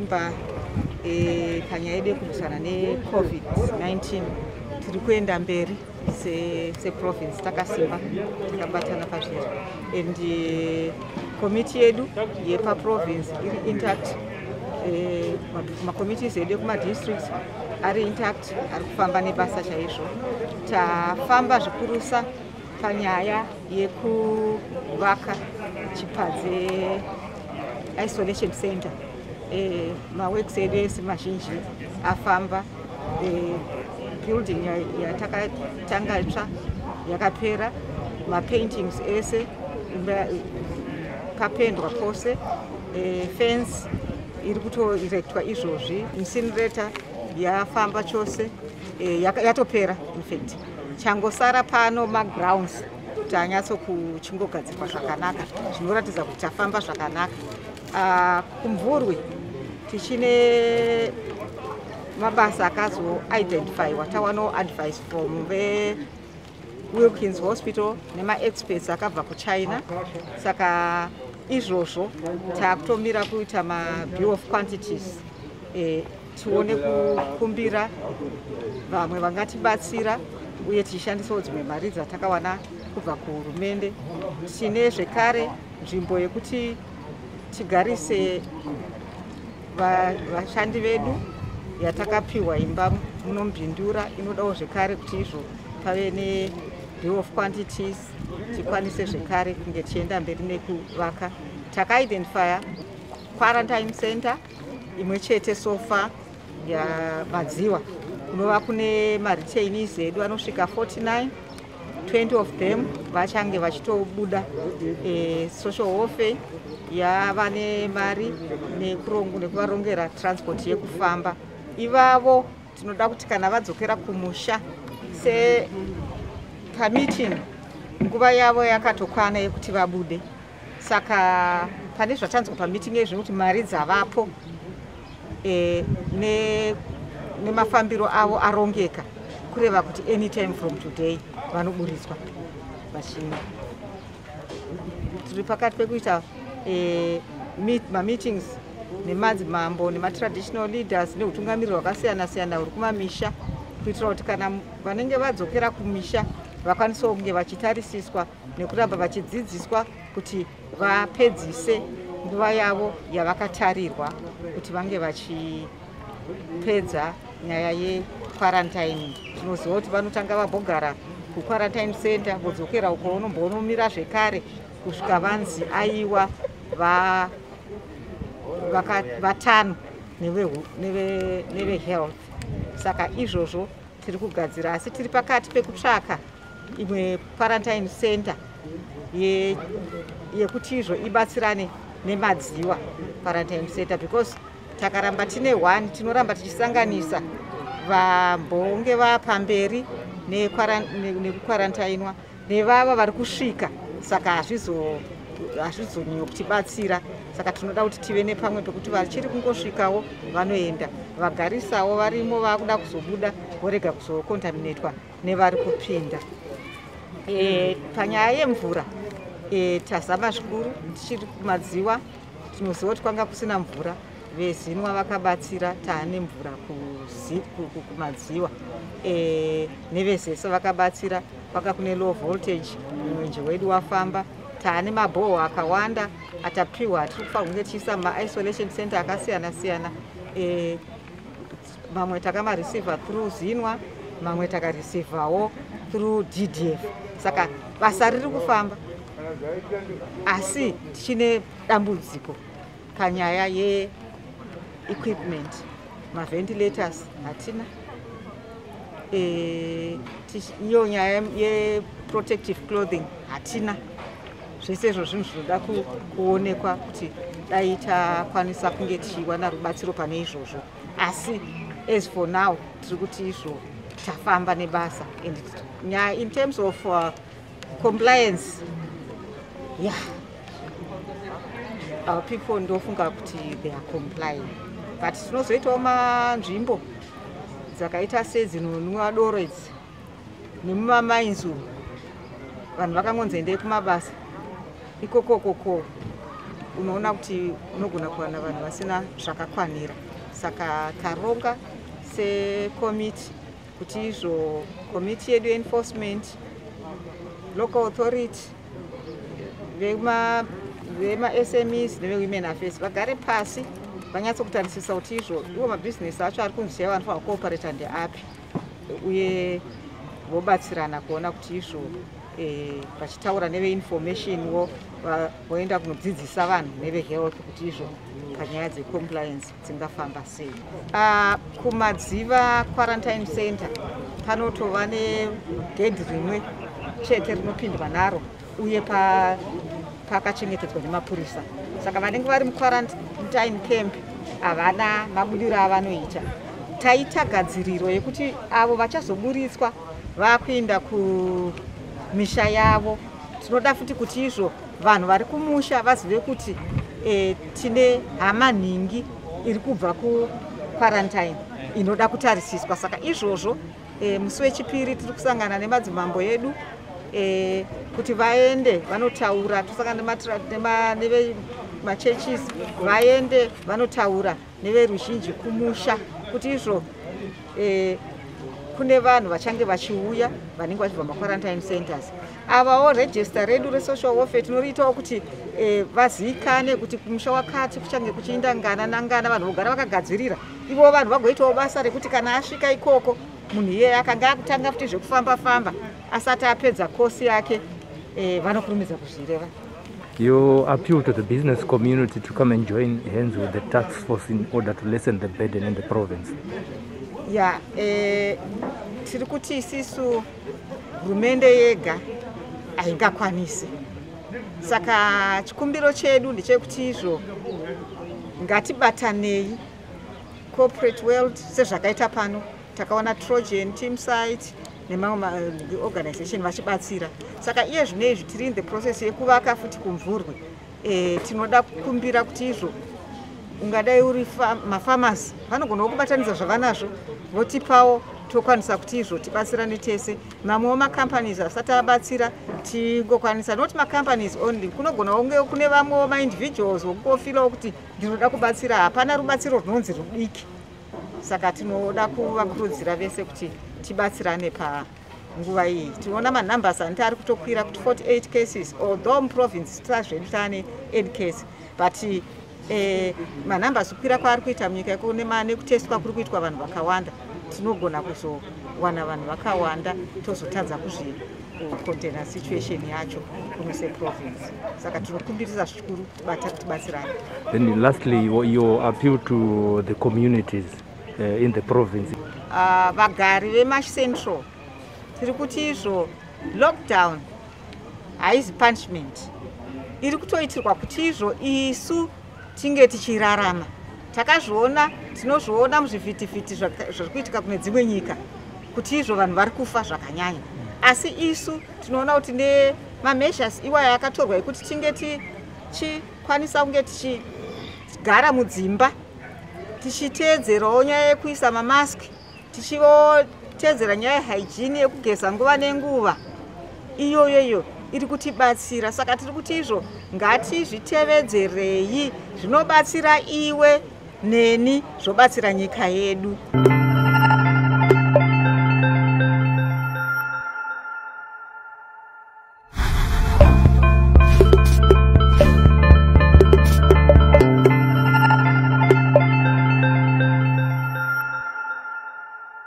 takasimba panyaya yedu yekurwisana neCovid-19 tiri kuenda mberi seprovince takasimba takabatana pazviri and komiti yedu yepaprovince iri intact. Makomitees edu ekumadistricts ari intact, ari kufamba nebasa chaizvo. Tafamba zvikurusa panyaya yekuvaka chipadze isolation center. Maworks edu ese mazhinji afamba. Building yatakatanga itsva yakapera, mapaintings ese papendwa pose, fence iri kutoerectwa izvozvi, incinerator yafamba chose, yatopera in fact. Changosara pano magrounds kuti anyatsokuchingogadzirwa zvakanaka, zvinoratidza kuti tafamba zvakanaka. Kumvurwi tichine mabasa akazo identify watawa no advice from the Wilkins Hospital nema experts akabva kuChina. Saka izvozvo takutomira kuita ma bill of quantities, tione kukumbira vamwe vangatibatsira uye tishandisawo dzimwe mari dzatakawana kubva kuhurumende. Tine zvekare nzvimbo yekuti tigarise vashandi vedu yatakapiwa imba munombindura, inodawo zvekare kuti izvo pave ne bill of quantities, tikwanise zvekare kunge tichienda mberi nekuvaka. Takaidentifya quarantine center imwe chete so far yaMadziva, kunova kune returnees edu anosvika 49. 20 of them vachange vachitobuda social welfare yava nemari nekuvarongera transport yekufamba. Ivavo tinoda kuti kana vadzokera kumusha pameeting nguva yavo yakatokwana yekuti vabude. Saka pane zvatanzwa pameeting ezvekuti mari dzavapo nemafambiro avo arongeka, kureva kuti anytime from today vanoburitswa vachina. Tiri pakati pekuita ma-meetings nemadzimambo nematraditional leaders neutungamiriri hwakasiyana-siyana huri kumamisha, kuitira kuti kana vanenge vadzokera kumisha vakwanisawo kunge vachitarisiswa nekuramba vachidzidziswa kuti vapedzise nguva yavo yavakatarirwa kuti vange vachipedza nyaya yequarantine. Tinoziva kuti vanotanga vambogara kuquarantine center, vodzokera uko unombonomira zvekare kusvika vanzi aiwa vatano neve-health. Saka izvozvo tiri kugadzira, asi tiri pakati pekutsvaka imwe quarantine center yekuti izvo ibatsirane neMadziva quarantine center, because takaramba tine one tinoramba tichisanganisa vambonge vapamberi nekuquarantainwa nevava vari kusvika. Saka hazvizonyo kutibatsira. Saka tinoda kuti tive nepamwe pekuti vachiri kungosvikawo vanoenda, vagarisawo varimo vakuda kuzobuda vorega kuzokontaminatwa nevari kupinda. Panyaya yemvura tazama zvikuru tichiri kuMadziva. Tinoziva kuti kwanga kusina mvura, vezinwa vakabatsira, taane mvura kuMadziva. Nevezese vakabatsira, kwanga kune low voltage, mwenje wedu wafamba. Taane mabhoho akawanda atapiwa, tiri kufanira kunge tichiisa ma-isolation center akasiyana-siyana. Mamwe takamareceiva through zinwa, mamwe takareceivawo through DDF. Saka basa riri kufamba, asi tichine dambudziko panyaya ye-equipment. Ma-ventilators hatina, iyo nyaya ye-protective clothing hatina. Zvese izvo zvinhu zvinoda kuonekwa kuti dai takwanisa kunge tichiwana rubatsiro pane izvozvo. Asi as for now tiri kuti izvo tafamba nebasa. And in terms of compliance, yeah, our people ndofunga kuti they are complying, but tinozoitawo manzvimbo dzakaita sedzinonwiwa doro idzi nemumamainzuru vanhu vakangonzoendei kumabasa ikokokoko unoona kuti unogona kuwana vanhu vasina zvakakwanira. Saka taronga sekomiti kuti izvo komiti yedu enforcement, local authority, vema SMEs neve women affairs vagare pasi vanyatsokutarisisa kuti izvo iwo mabhizinesi acho ari kunzi vanofanira kuoperata ndeapi, uye vobatsirana kuona kuti izvo vachitaura neveinformationwo voenda kunodzidzisa vanhu nevehealth kuti izvo panyaya dzecompliance dzingafamba sei. Kumadziva quarantine center panotova negedhi rimwe chete rinopindwa naro uye pakachengetedzwa nemapurisa. Saka vanenge vari muquarantine camp havana mabudiro avanoita. Taita gadziriro yekuti avo vachazoburitswa vakuenda kumisha yavo, tinoda futi kuti izvo vanhu vari kumusha vazive kuti tine hama nhingi iri kubva kuquarantine inoda kutarisiswa. Saka izvozvo musi wechipiri tiri kusangana nemadzimambo edu kuti vaende vanotaura, tosangana nevemachurches vaende vanotaura neveruzhinji kumusha kuti izvo kune vanhu vachange vachiuya vanenge vachibva maquarantine centers. Avawo register redu resocial welfare tinoriitawo kuti vazikane kuti kumusha wakati kuchange kuchiinda ngana nangana, vanhu vogara vakagadzirira. Ivo vanhu vagoitawo basa rekuti kana asvika ikoko munhu iyeye akanga akutanga futi zvekufamba-famba asati apedza kosi yake vanokurumidza kuzvireva. You appeal to the business community to come and join hands with the task force in order to lessen the burden in the province. Yeah, tiri kuti isisu hurumende yega haingakwanisi. Saka chikumbiro chedu ndechekuti izvo ngatibatanei corporate world sezvakaita pano. Takaona Trojan team site nemamwe organization vachibatsira. Saka iye zvinezvi tiri in the process yekuvaka futi kumvurwe. Tinoda kukumbira kuti izvo ungadai uri mafamasi vanogona kubatanidza zvavanazvo votipawo tokwanisa kuti izvo tibatsirane tese. Mamwewo macompanies asati abatsira tingokwanisa, not macompanies only, kunogona kunge kune vamwewo maindividuals vokufilawo kuti ndinoda kubatsira, hapana rubatsiro runonzi rudiki. Saka tinoda kuvakurudzira vese kuti tibatsirane panguva iyi. Tinoona manumbers anti ari kutokwira kuti 48 cases, although muprovince tazvedu tane 8 case, but manumbers kukwira kwaari kuita munyika yako nekutestwa kuri kuitwa vanhu vakawanda, tinogona kuzowana vanhu vakawanda tozotadza kuzvicontainer situation yacho kuno seprovince. Saka tinokumbirisa zvikuru tibatsirane. Then lastly, your appeal to the communities in the province. Vagari veMarsh Central tiri kuti izvo lockdown haizi punishment, iri kutoitirwa kuti izvo isu tinge tichirarama. Takazviona, tinozviona muzvivhitivhiti zviri kuitika kune dzimwe nyika kuti izvo vanhu vari kufa zvakanyanya, asi isu tinoona kuti nemameshas iwayo akatorwa ekuti tinge tichikwanisa kunge tichigara mudzimba tichiteedzerawo nyaya yekuisa mamaski, tichiteedzera nyaya yehygiene yekugeza nguva nenguva. Iyoyoyo iri kutibatsira. Saka tiri kuti izvo ngatizvitevedzerei, zvinobatsira iwe neni, zvobatsira nyika yedu.